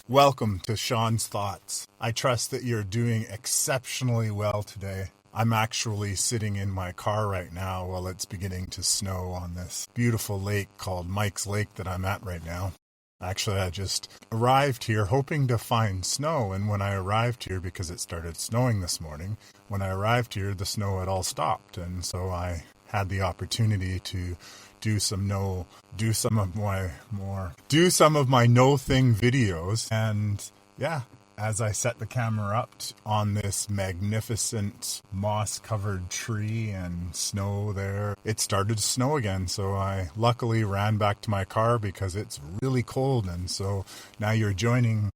Welcome to Sean's Thoughts. I trust that you're doing exceptionally well today. I'm actually sitting in my car right now while it's beginning to snow on this beautiful lake called Mike's Lake that I'm at right now. Actually, I just arrived here hoping to find snow, and when I arrived here, because it started snowing this morning, when I arrived here, the snow had all stopped, and so I had the opportunity to do some of my no thing videos. And yeah, as I set the camera up on this magnificent moss covered tree and snow there, it started to snow again. So I luckily ran back to my car because it's really cold. And so now you're joining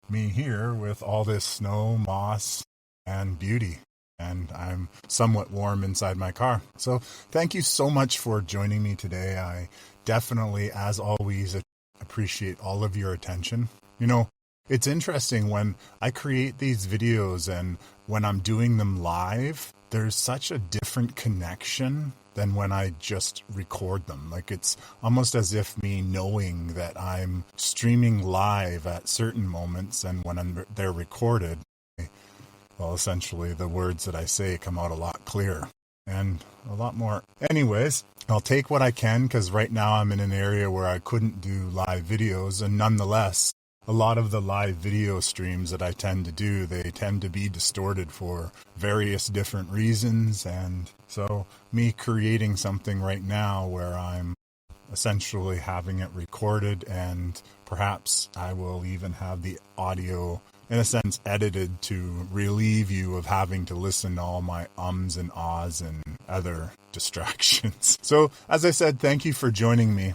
me here with all this snow, moss, and beauty. And I'm somewhat warm inside my car. So thank you so much for joining me today. I definitely, as always, appreciate all of your attention. You know, it's interesting when I create these videos and when I'm doing them live, there's such a different connection than when I just record them. Like, it's almost as if me knowing that I'm streaming live at certain moments, and when they're recorded, well, essentially the words that I say come out a lot clearer and a lot more. Anyways, I'll take what I can because right now I'm in an area where I couldn't do live videos, and nonetheless, a lot of the live video streams that I tend to do, they tend to be distorted for various different reasons. And so me creating something right now where I'm essentially having it recorded, and perhaps I will even have the audio in a sense edited to relieve you of having to listen to all my ums and ahs and other distractions. So as I said, thank you for joining me.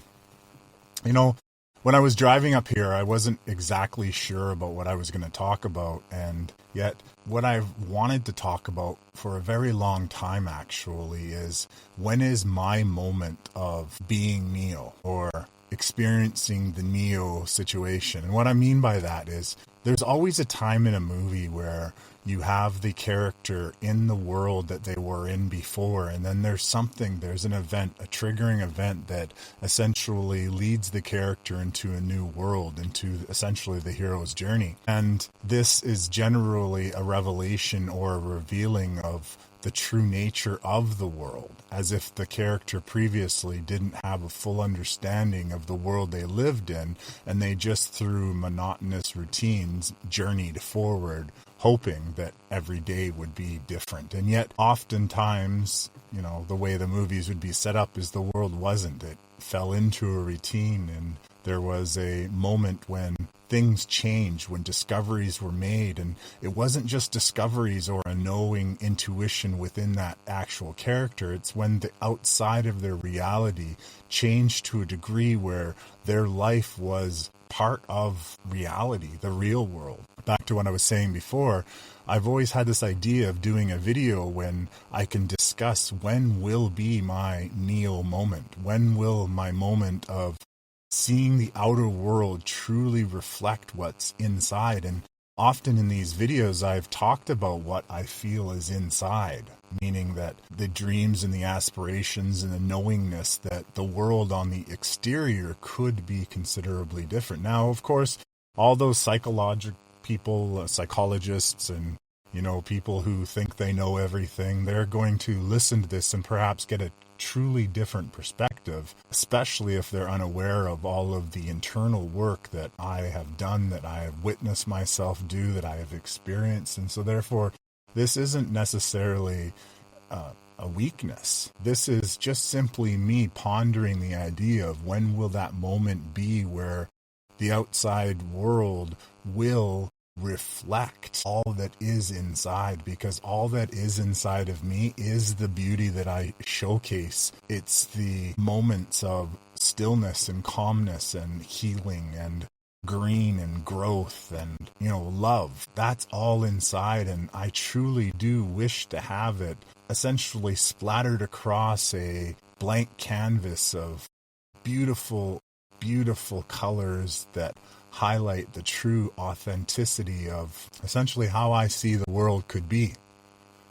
You know, when I was driving up here, I wasn't exactly sure about what I was going to talk about, and yet what I've wanted to talk about for a very long time actually is, when is my moment of being Neo or experiencing the Neo situation? And what I mean by that is, there's always a time in a movie where you have the character in the world that they were in before, and then there's an event, a triggering event that essentially leads the character into a new world, into essentially the hero's journey. And this is generally a revelation or a revealing of the true nature of the world, as if the character previously didn't have a full understanding of the world they lived in, and they just through monotonous routines journeyed forward, hoping that every day would be different. And yet oftentimes, you know, the way the movies would be set up is the world wasn't. It fell into a routine, and there was a moment when things changed, when discoveries were made, and it wasn't just discoveries or a knowing intuition within that actual character. It's when the outside of their reality changed to a degree where their life was part of reality, the real world. Back to what I was saying before, I've always had this idea of doing a video when I can discuss when will be my Neo moment, when will my moment of seeing the outer world truly reflect what's inside. And often in these videos, I've talked about what I feel is inside, meaning that the dreams and the aspirations and the knowingness that the world on the exterior could be considerably different. Now, of course, all those psychologists and, you know, people who think they know everything, they're going to listen to this and perhaps get a truly different perspective, especially if they're unaware of all of the internal work that I have done, that I have witnessed myself do, that I have experienced. And so therefore, this isn't necessarily a weakness. This is just simply me pondering the idea of when will that moment be where the outside world will reflect all that is inside, because all that is inside of me is the beauty that I showcase. It's the moments of stillness and calmness and healing and green and growth and, you know, love. That's all inside, and I truly do wish to have it essentially splattered across a blank canvas of beautiful, beautiful colors that highlight the true authenticity of essentially how I see the world could be.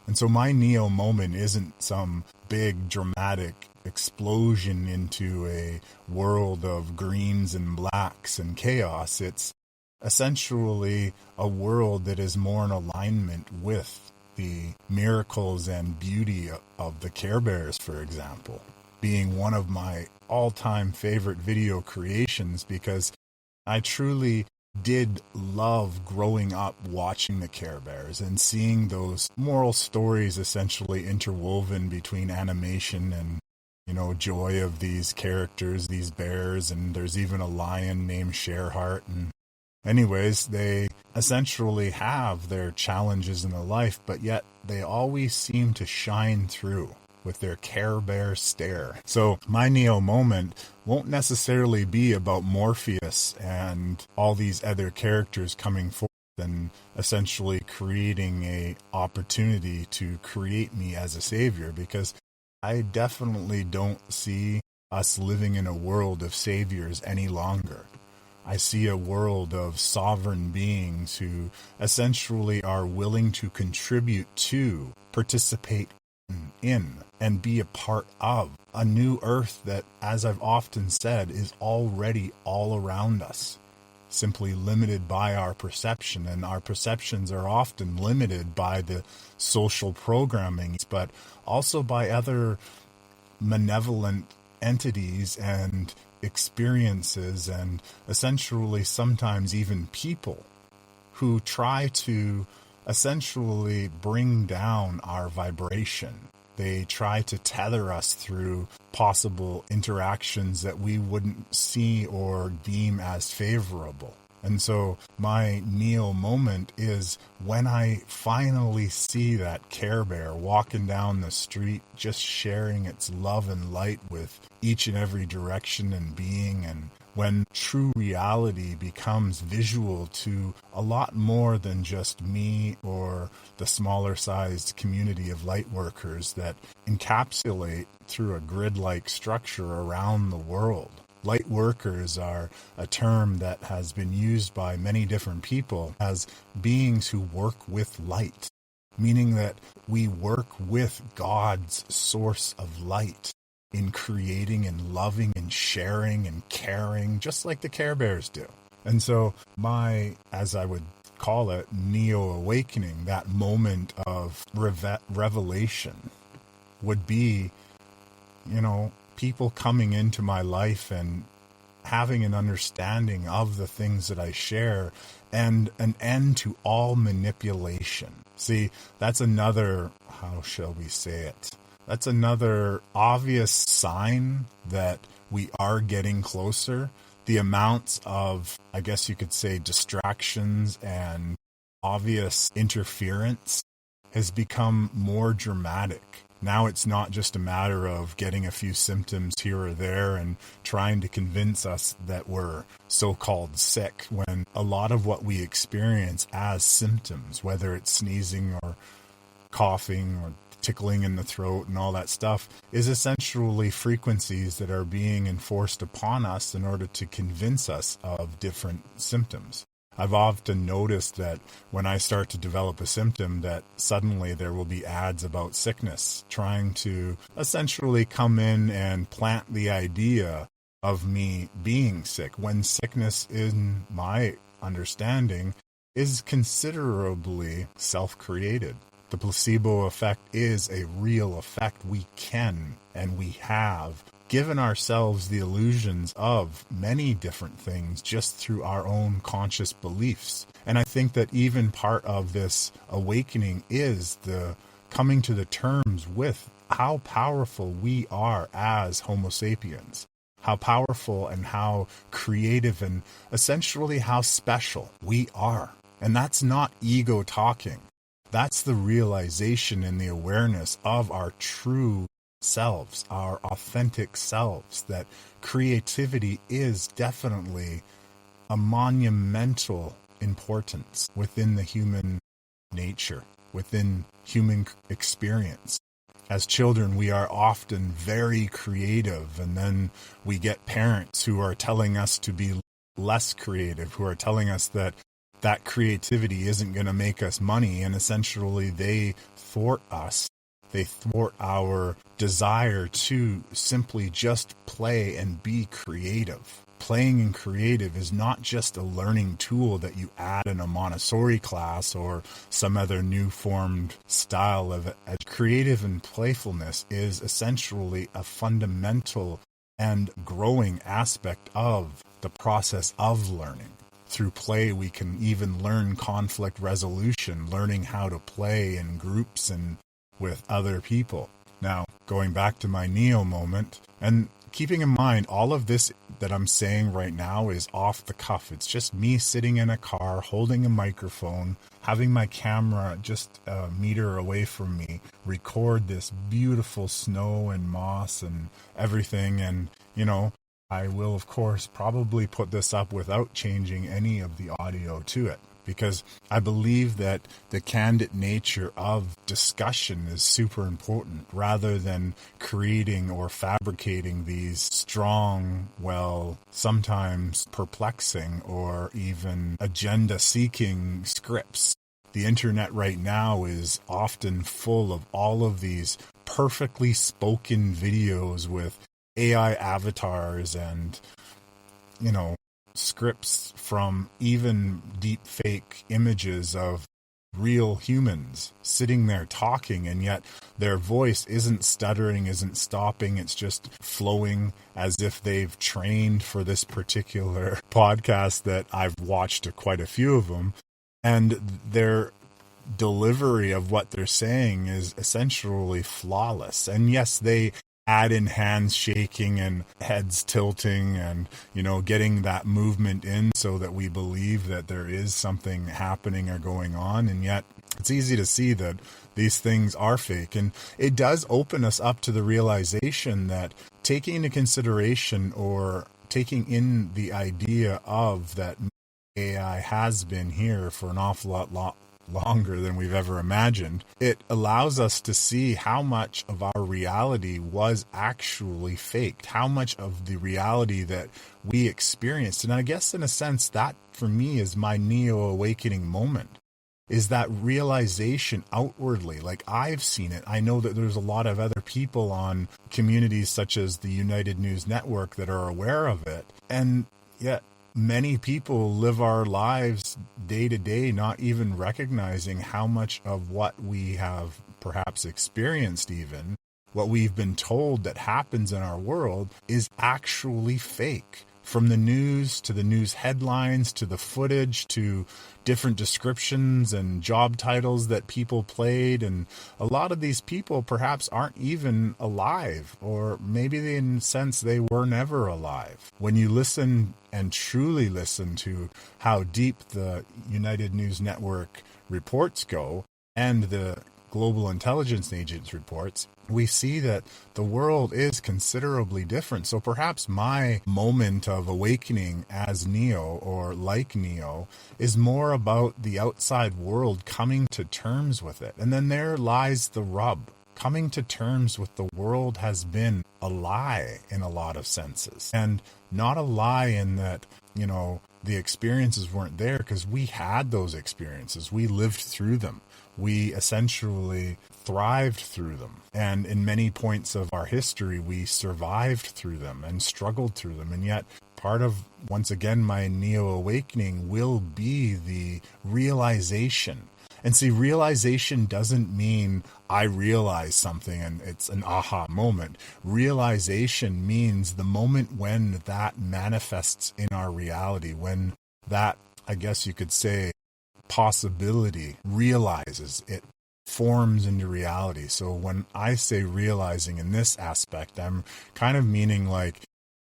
And so my Neo moment isn't some big dramatic explosion into a world of greens and blacks and chaos. It's essentially a world that is more in alignment with the miracles and beauty of the Care Bears, for example, being one of my all-time favorite video creations, because I truly did love growing up watching the Care Bears and seeing those moral stories essentially interwoven between animation and, joy of these characters, these bears, and there's even a lion named Shareheart. And anyways, they essentially have their challenges in their life, but yet they always seem to shine through with their Care Bear stare. So my Neo moment won't necessarily be about Morpheus and all these other characters coming forth and essentially creating a opportunity to create me as a savior, because I definitely don't see us living in a world of saviors any longer. I see a world of sovereign beings who essentially are willing to contribute to, participate in, and be a part of a new earth that, as I've often said, is already all around us, simply limited by our perception. And our perceptions are often limited by the social programming, but also by other malevolent entities and experiences, and essentially sometimes even people who try to essentially bring down our vibration. They try to tether us through possible interactions that we wouldn't see or deem as favorable. And so my Neo moment is when I finally see that Care Bear walking down the street, just sharing its love and light with each and every direction and being, and when true reality becomes visual to a lot more than just me or the smaller sized community of light workers that encapsulate through a grid-like structure around the world. Light workers are a term that has been used by many different people as beings who work with light, meaning that we work with God's source of light in creating and loving and sharing and caring, just like the Care Bears do. And so my, as I would call it, Neo awakening, that moment of revelation would be, people coming into my life and having an understanding of the things that I share, and an end to all manipulation. See, that's another, how shall we say it? That's another obvious sign that we are getting closer. The amounts of, I guess you could say, distractions and obvious interference has become more dramatic. Now it's not just a matter of getting a few symptoms here or there and trying to convince us that we're so-called sick, when a lot of what we experience as symptoms, whether it's sneezing or coughing or tickling in the throat and all that stuff, is essentially frequencies that are being enforced upon us in order to convince us of different symptoms. I've often noticed that when I start to develop a symptom, that suddenly there will be ads about sickness trying to essentially come in and plant the idea of me being sick, when sickness, in my understanding, is considerably self-created. The placebo effect is a real effect. We can and we have given ourselves the illusions of many different things just through our own conscious beliefs. And I think that even part of this awakening is the coming to the terms with how powerful we are as Homo sapiens, how powerful and how creative and essentially how special we are. And that's not ego talking. That's the realization and the awareness of our true selves, our authentic selves, that creativity is definitely a monumental importance within the human nature, within human experience. As children, we are often very creative, and then we get parents who are telling us to be less creative, who are telling us that creativity isn't going to make us money, and essentially they thwart us. They thwart our desire to simply just play and be creative. playing in creative is not just a learning tool that you add in a Montessori class or some other new formed style of creative, and playfulness is essentially a fundamental and growing aspect of the process of learning. Through play, we can even learn conflict resolution, learning how to play in groups and with other people. Now, going back to my Neo moment, and keeping in mind all of this that I'm saying right now is off the cuff. It's just me sitting in a car, holding a microphone, having my camera just a meter away from me, record this beautiful snow and moss and everything. And, I will, of course, probably put this up without changing any of the audio to it, because I believe that the candid nature of discussion is super important, rather than creating or fabricating these strong, sometimes perplexing or even agenda-seeking scripts. The internet right now is often full of all of these perfectly spoken videos with AI avatars and, scripts from even deep fake images of real humans sitting there talking, and yet their voice isn't stuttering, isn't stopping. It's just flowing as if they've trained for this particular podcast that I've watched quite a few of them. And their delivery of what they're saying is essentially flawless. And yes, they add in hands shaking and heads tilting and, getting that movement in so that we believe that there is something happening or going on. And yet it's easy to see that these things are fake. And it does open us up to the realization that taking into consideration or taking in the idea of that AI has been here for an awful lot longer than we've ever imagined, it allows us to see how much of our reality was actually faked, how much of the reality that we experienced. And I guess in a sense that for me is my neo-awakening moment, is that realization outwardly. Like, I've seen it. I know that there's a lot of other people on communities such as the United News Network that are aware of it. And yet many people live our lives day to day not even recognizing how much of what we have perhaps experienced, even what we've been told that happens in our world, is actually fake. From the news to the news headlines to the footage to different descriptions and job titles that people played. And a lot of these people perhaps aren't even alive, or maybe in a sense they were never alive. When you listen and truly listen to how deep the United News Network reports go and the Global Intelligence Agency reports, we see that the world is considerably different. So perhaps my moment of awakening as Neo, or like Neo, is more about the outside world coming to terms with it. And then there lies the rub. Coming to terms with the world has been a lie in a lot of senses. And not a lie in that, the experiences weren't there, because we had those experiences. We lived through them. We essentially thrived through them. And in many points of our history, we survived through them and struggled through them. And yet part of, once again, my neo-awakening will be the realization. And see, realization doesn't mean I realize something and it's an aha moment. Realization means the moment when that manifests in our reality, when that, I guess you could say, possibility realizes, it forms into reality. So when I say realizing in this aspect, I'm kind of meaning like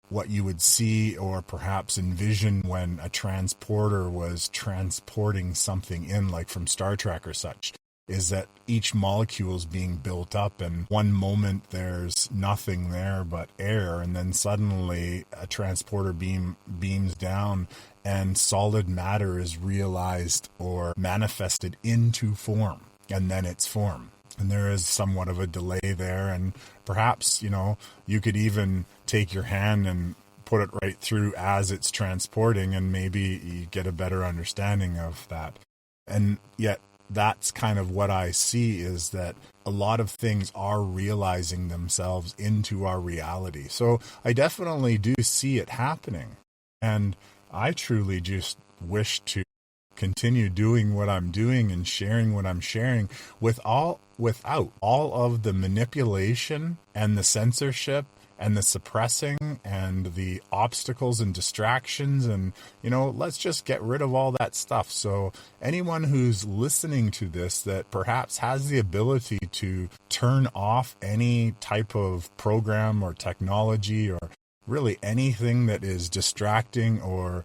what you would see or perhaps envision when a transporter was transporting something in, like from Star Trek or such, is that each molecule is being built up, and one moment there's nothing there but air, and then suddenly a transporter beams down and solid matter is realized or manifested into form, and then it's form. And there is somewhat of a delay there, and perhaps, you could even take your hand and put it right through as it's transporting, and maybe you get a better understanding of that. And yet that's kind of what I see, is that a lot of things are realizing themselves into our reality. So I definitely do see it happening. And I truly just wish to continue doing what I'm doing and sharing what I'm sharing without all of the manipulation and the censorship and the suppressing and the obstacles and distractions. And let's just get rid of all that stuff. So anyone who's listening to this that perhaps has the ability to turn off any type of program or technology or really anything that is distracting or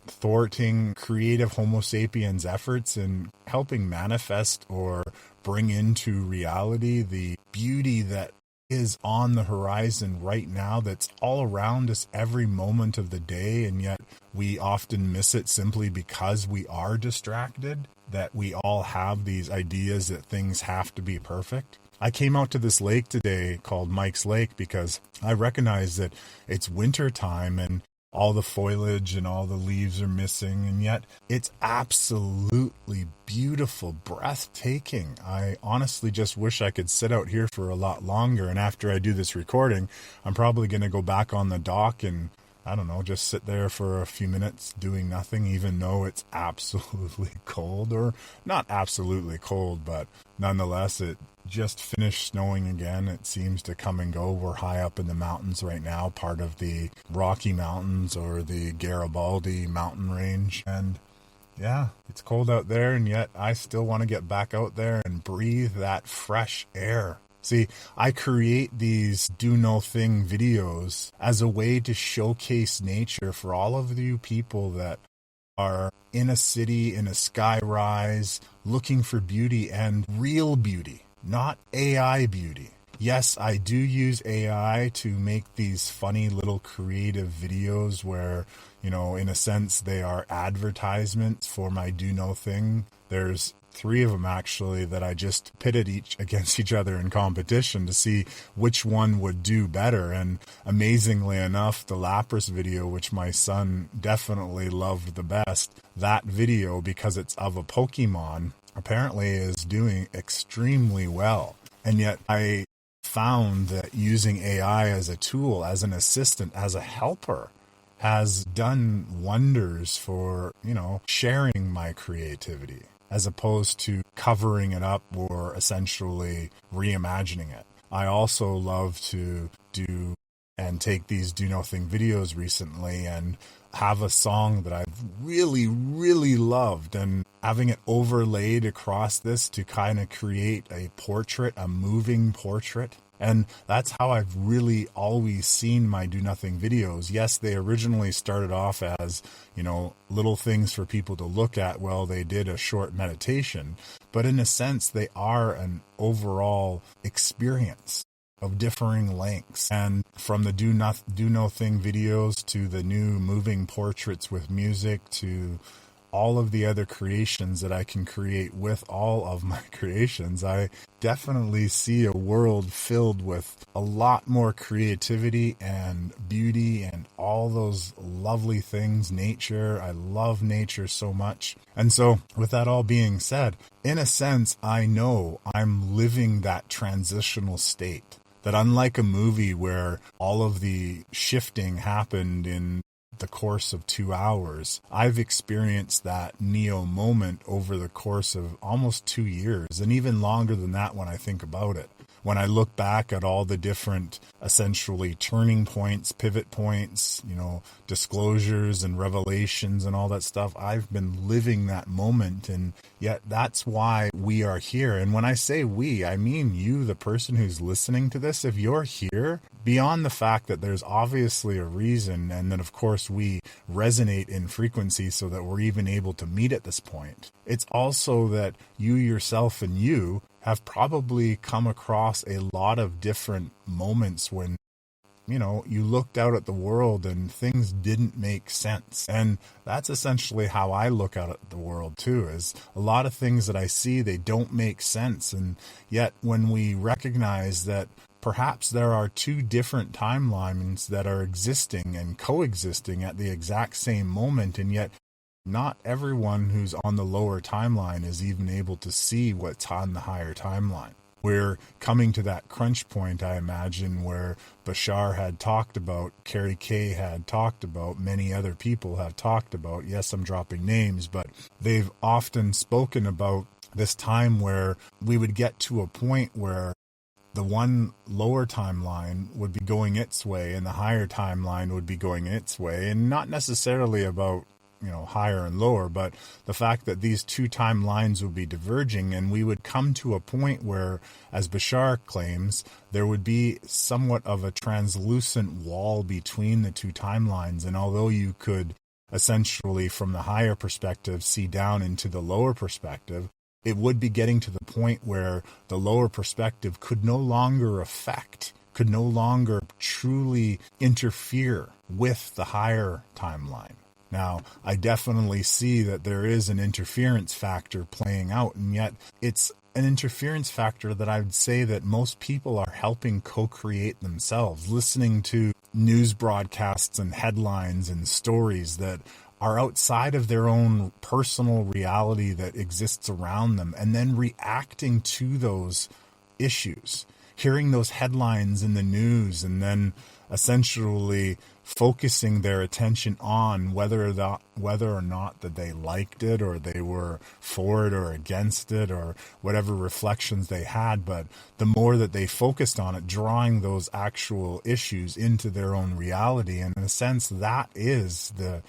thwarting creative Homo sapiens efforts in helping manifest or bring into reality the beauty that is on the horizon right now, that's all around us every moment of the day, and yet we often miss it simply because we are distracted, that we all have these ideas that things have to be perfect. I came out to this lake today called Mike's Lake because I recognize that it's winter time and all the foliage and all the leaves are missing, and yet it's absolutely beautiful, breathtaking. I honestly just wish I could sit out here for a lot longer, and after I do this recording, I'm probably going to go back on the dock and, I don't know, just sit there for a few minutes doing nothing, even though it's absolutely cold, or not absolutely cold, but nonetheless, it just finished snowing again. It seems to come and go. We're high up in the mountains right now, part of the Rocky Mountains or the Garibaldi mountain range. And yeah, it's cold out there, and yet I still want to get back out there and breathe that fresh air. See, I create these do no thing videos as a way to showcase nature for all of you people that are in a city, in a sky rise, looking for beauty, and real beauty, not AI beauty. Yes, I do use AI to make these funny little creative videos where, in a sense, they are advertisements for my do no thing. There's 3 of them actually that I just pitted against each other in competition to see which one would do better. And amazingly enough, the Lapras video, which my son definitely loved the best, that video, because it's of a Pokemon, apparently is doing extremely well. And yet I found that using AI as a tool, as an assistant, as a helper, has done wonders for, sharing my creativity, as opposed to covering it up or essentially reimagining it. I also love to do and take these do nothing videos recently and have a song that I've really, really loved, and having it overlaid across this to kind of create a portrait, a moving portrait. And that's how I've really always seen my do nothing videos. Yes, they originally started off as, little things for people to look at while they did a short meditation. But in a sense, they are an overall experience of differing lengths. And from the do no thing videos to the new moving portraits with music to all of the other creations that I can create with all of my creations, I definitely see a world filled with a lot more creativity and beauty and all those lovely things. Nature, I love nature so much. And so with that all being said, in a sense, I know I'm living that transitional state. That unlike a movie where all of the shifting happened in the course of 2 hours, I've experienced that Neo moment over the course of almost 2 years, and even longer than that when I think about it. When I look back at all the different, essentially, turning points, pivot points, disclosures and revelations and all that stuff, I've been living that moment, and yet that's why we are here. And when I say we, I mean you, the person who's listening to this. If you're here, beyond the fact that there's obviously a reason, and that of course we resonate in frequency so that we're even able to meet at this point, it's also that you yourself and you have probably come across a lot of different moments when, you looked out at the world and things didn't make sense. And that's essentially how I look out at the world too, is a lot of things that I see, they don't make sense. And yet when we recognize that perhaps there are 2 different timelines that are existing and coexisting at the exact same moment, and yet not everyone who's on the lower timeline is even able to see what's on the higher timeline. We're coming to that crunch point, I imagine, where Bashar had talked about, Carrie Kay had talked about, many other people have talked about. Yes, I'm dropping names, but they've often spoken about this time where we would get to a point where the one lower timeline would be going its way and the higher timeline would be going its way, and not necessarily about higher and lower, but the fact that these two timelines would be diverging, and we would come to a point where, as Bashar claims, there would be somewhat of a translucent wall between the two timelines. And although you could essentially, from the higher perspective, see down into the lower perspective, it would be getting to the point where the lower perspective could no longer could no longer truly interfere with the higher timeline. Now, I definitely see that there is an interference factor playing out, and yet it's an interference factor that I would say that most people are helping co-create themselves, listening to news broadcasts and headlines and stories that are outside of their own personal reality that exists around them, and then reacting to those issues, hearing those headlines in the news, and then essentially focusing their attention on whether or not that they liked it, or they were for it or against it, or whatever reflections they had. But the more that they focused on it, drawing those actual issues into their own reality, and in a sense that is the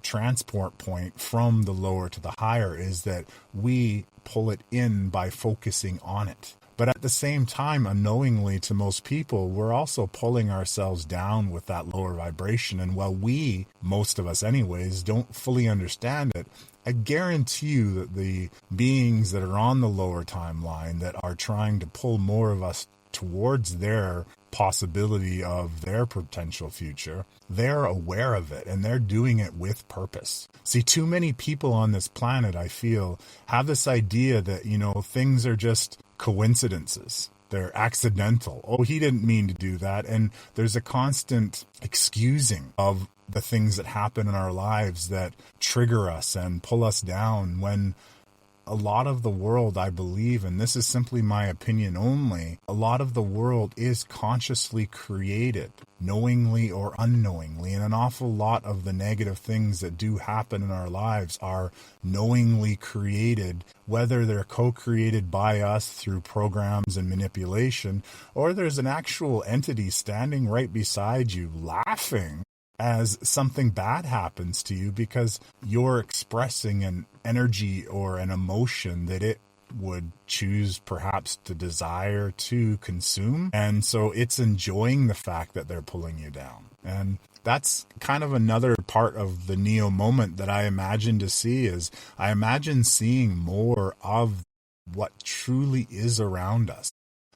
transport point from the lower to the higher, is that we pull it in by focusing on it. But at the same time, unknowingly to most people, we're also pulling ourselves down with that lower vibration. And while we, most of us anyways, don't fully understand it, I guarantee you that the beings that are on the lower timeline that are trying to pull more of us towards their possibility of their potential future, they're aware of it, and they're doing it with purpose. See, too many people on this planet, I feel, have this idea that, things are just coincidences. They're accidental. Oh, he didn't mean to do that. And there's a constant excusing of the things that happen in our lives that trigger us and pull us down, when a lot of the world, I believe, and this is simply my opinion only, a lot of the world is consciously created, knowingly or unknowingly, and an awful lot of the negative things that do happen in our lives are knowingly created, whether they're co-created by us through programs and manipulation, or there's an actual entity standing right beside you laughing as something bad happens to you because you're expressing an energy or an emotion that it would choose perhaps to desire to consume. And so it's enjoying the fact that they're pulling you down. And that's kind of another part of the Neo moment that I imagine to see, is I imagine seeing more of what truly is around us.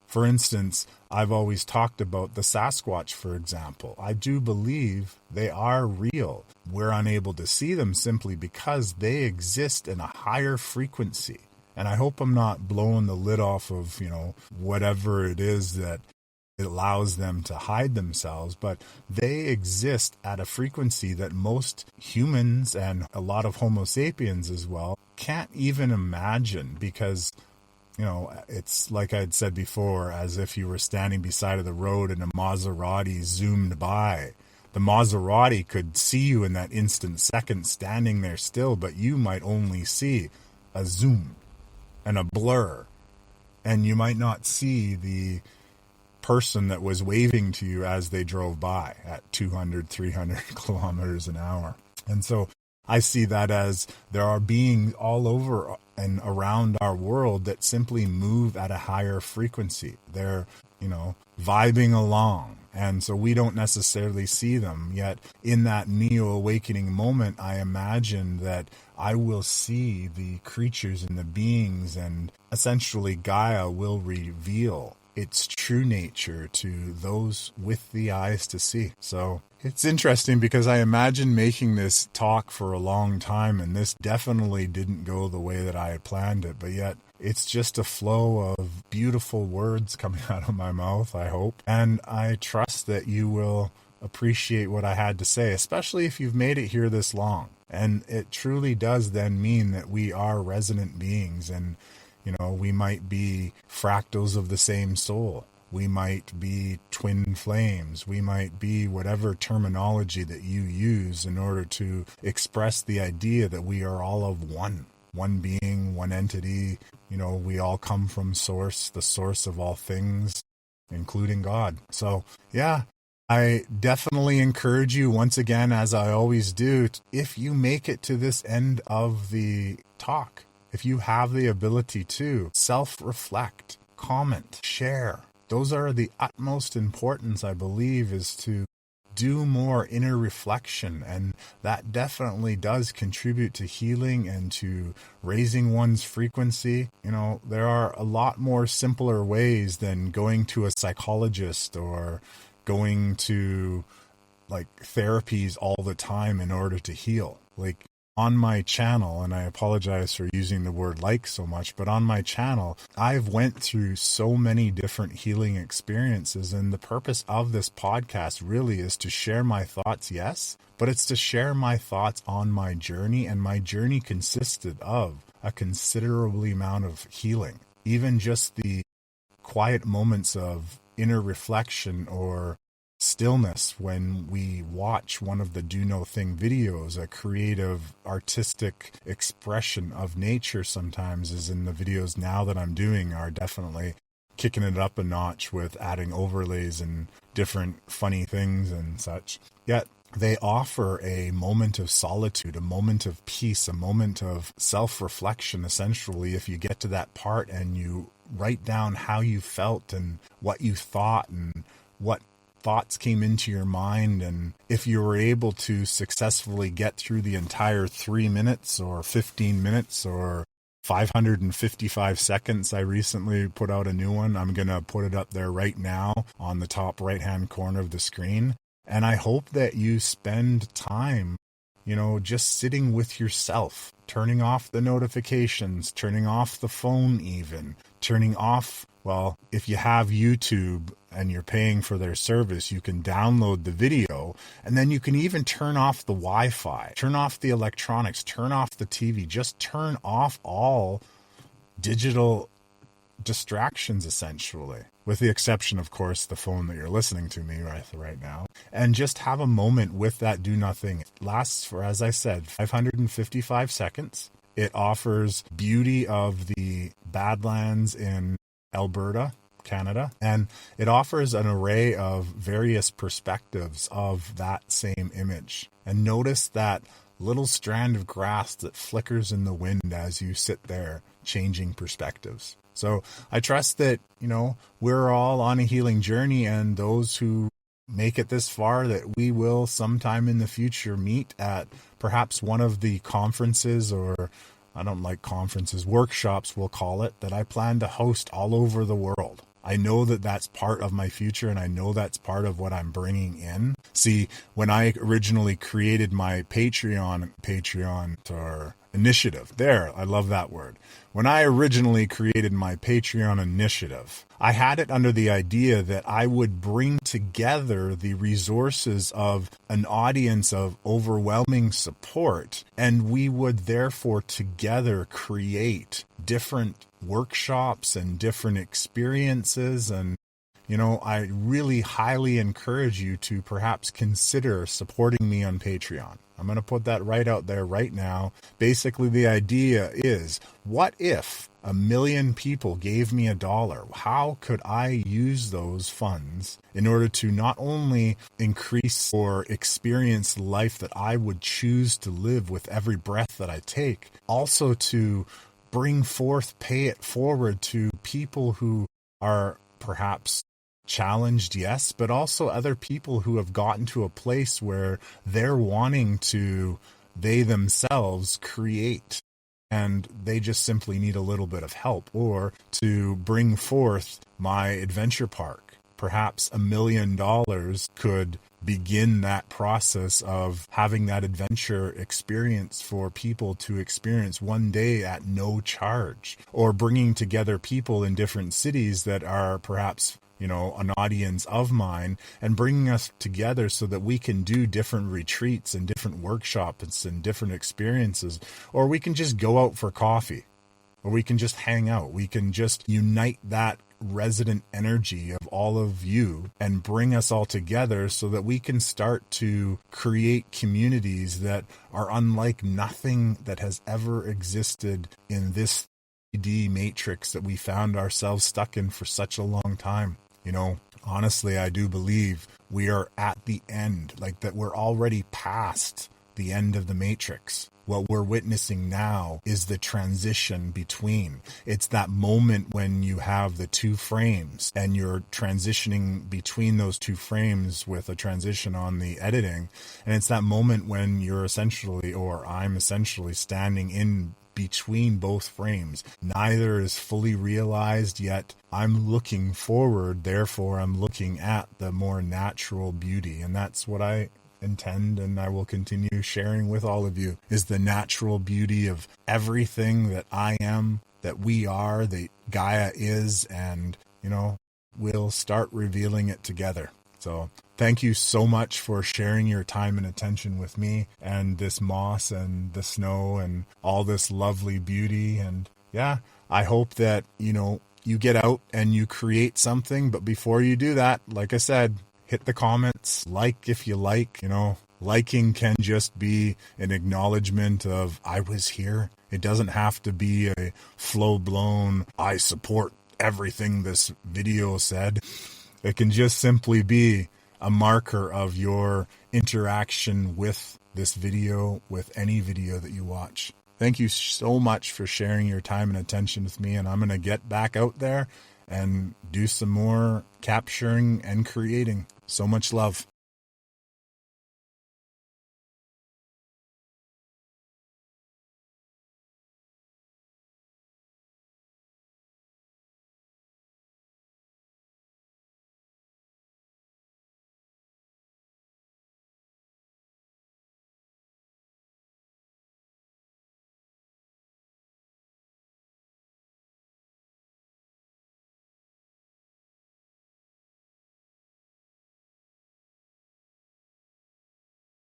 For instance, I've always talked about the Sasquatch, for example. I do believe they are real. We're unable to see them simply because they exist in a higher frequency. And I hope I'm not blowing the lid off of, whatever it is that it allows them to hide themselves, but they exist at a frequency that most humans and a lot of Homo sapiens as well can't even imagine, because it's like I'd said before, as if you were standing beside of the road and a Maserati zoomed by. The Maserati could see you in that instant second standing there still, but you might only see a zoom and a blur. And you might not see the person that was waving to you as they drove by at 200, 300 kilometers an hour. And so I see that as there are beings all over and around our world that simply move at a higher frequency. They're, vibing along. And so we don't necessarily see them. Yet in that neo-awakening moment, I imagine that I will see the creatures and the beings, and essentially Gaia will reveal its true nature to those with the eyes to see. So it's interesting because I imagine making this talk for a long time, and this definitely didn't go the way that I had planned it, but yet it's just a flow of beautiful words coming out of my mouth, I hope. And I trust that you will appreciate what I had to say, especially if you've made it here this long. And it truly does then mean that we are resonant beings. And We might be fractals of the same soul. We might be twin flames. We might be whatever terminology that you use in order to express the idea that we are all of one being, one entity. We all come from source, the source of all things, including God. So, yeah, I definitely encourage you once again, as I always do, if you make it to this end of the talk, if you have the ability to self-reflect, comment, share, those are the utmost importance, I believe, is to do more inner reflection. And that definitely does contribute to healing and to raising one's frequency. There are a lot more simpler ways than going to a psychologist or going to therapies all the time in order to heal. On my channel, and I apologize for using the word so much, but on my channel, I've went through so many different healing experiences, and the purpose of this podcast really is to share my thoughts, yes, but it's to share my thoughts on my journey, and my journey consisted of a considerable amount of healing. Even just the quiet moments of inner reflection or stillness when we watch one of the Do No Thing videos, a creative artistic expression of nature sometimes, is in the videos now that I'm doing, are definitely kicking it up a notch with adding overlays and different funny things and such. Yet they offer a moment of solitude, a moment of peace, a moment of self-reflection, essentially, if you get to that part and you write down how you felt and what you thought and what thoughts came into your mind, and if you were able to successfully get through the entire 3 minutes or 15 minutes or 555 seconds. I recently put out a new one. I'm going to put it up there right now on the top right hand corner of the screen, and I hope that you spend time just sitting with yourself, turning off the notifications, turning off the phone even, turning off, if you have YouTube and you're paying for their service, you can download the video, and then you can even turn off the Wi-Fi, turn off the electronics, turn off the TV, just turn off all digital distractions, essentially, with the exception, of course, the phone that you're listening to me right now, and just have a moment with that do nothing. It lasts for, as I said, 555 seconds. It offers beauty of the Badlands in Alberta, Canada, and it offers an array of various perspectives of that same image. And notice that little strand of grass that flickers in the wind as you sit there changing perspectives. So I trust that, we're all on a healing journey, and those who make it this far, that we will sometime in the future meet at perhaps one of the conferences, or I don't like conferences, workshops we'll call it, that I plan to host all over the world. I know that that's part of my future, and I know that's part of what I'm bringing in. See, when I originally created my Patreon or initiative, I love that word. When I originally created my Patreon initiative, I had it under the idea that I would bring together the resources of an audience of overwhelming support, and we would therefore together create different workshops and different experiences. And I really highly encourage you to perhaps consider supporting me on Patreon. I'm going to put that right out there right now. Basically, the idea is, what if 1 million people gave me $1? How could I use those funds in order to not only increase or experience the life that I would choose to live with every breath that I take, also to bring forth, pay it forward to people who are perhaps challenged, yes, but also other people who have gotten to a place where they're wanting to, they themselves create, and they just simply need a little bit of help, or to bring forth my adventure park. Perhaps $1 million could begin that process of having that adventure experience for people to experience one day at no charge, or bringing together people in different cities that are perhaps an audience of mine, and bringing us together so that we can do different retreats and different workshops and different experiences, or we can just go out for coffee. or we can just hang out. We can just unite that resident energy of all of you and bring us all together so that we can start to create communities that are unlike nothing that has ever existed in this 3D matrix that we found ourselves stuck in for such a long time. You know, honestly, I do believe we are at the end, like that we're already past the end of the matrix. What we're witnessing now is the transition between. It's that moment when you have the two frames and you're transitioning between those two frames with a transition on the editing. And it's that moment when you're essentially, or I'm essentially standing in between both frames. Neither is fully realized yet. I'm looking forward, therefore I'm looking at the more natural beauty. And that's what I intend, and I will continue sharing with all of you, is the natural beauty of everything that I am, that we are, that Gaia is, and, you know, we'll start revealing it together. So thank you so much for sharing your time and attention with me and this moss and the snow and all this lovely beauty. And yeah, I hope that, you know, you get out and you create something. But before you do that, like I said, hit the comments, like if you like. You know, liking can just be an acknowledgement of I was here. It doesn't have to be a flow-blown, I support everything this video said. It can just simply be a marker of your interaction with this video, with any video that you watch. Thank you so much for sharing your time and attention with me, and I'm going to get back out there and do some more capturing and creating. So much love.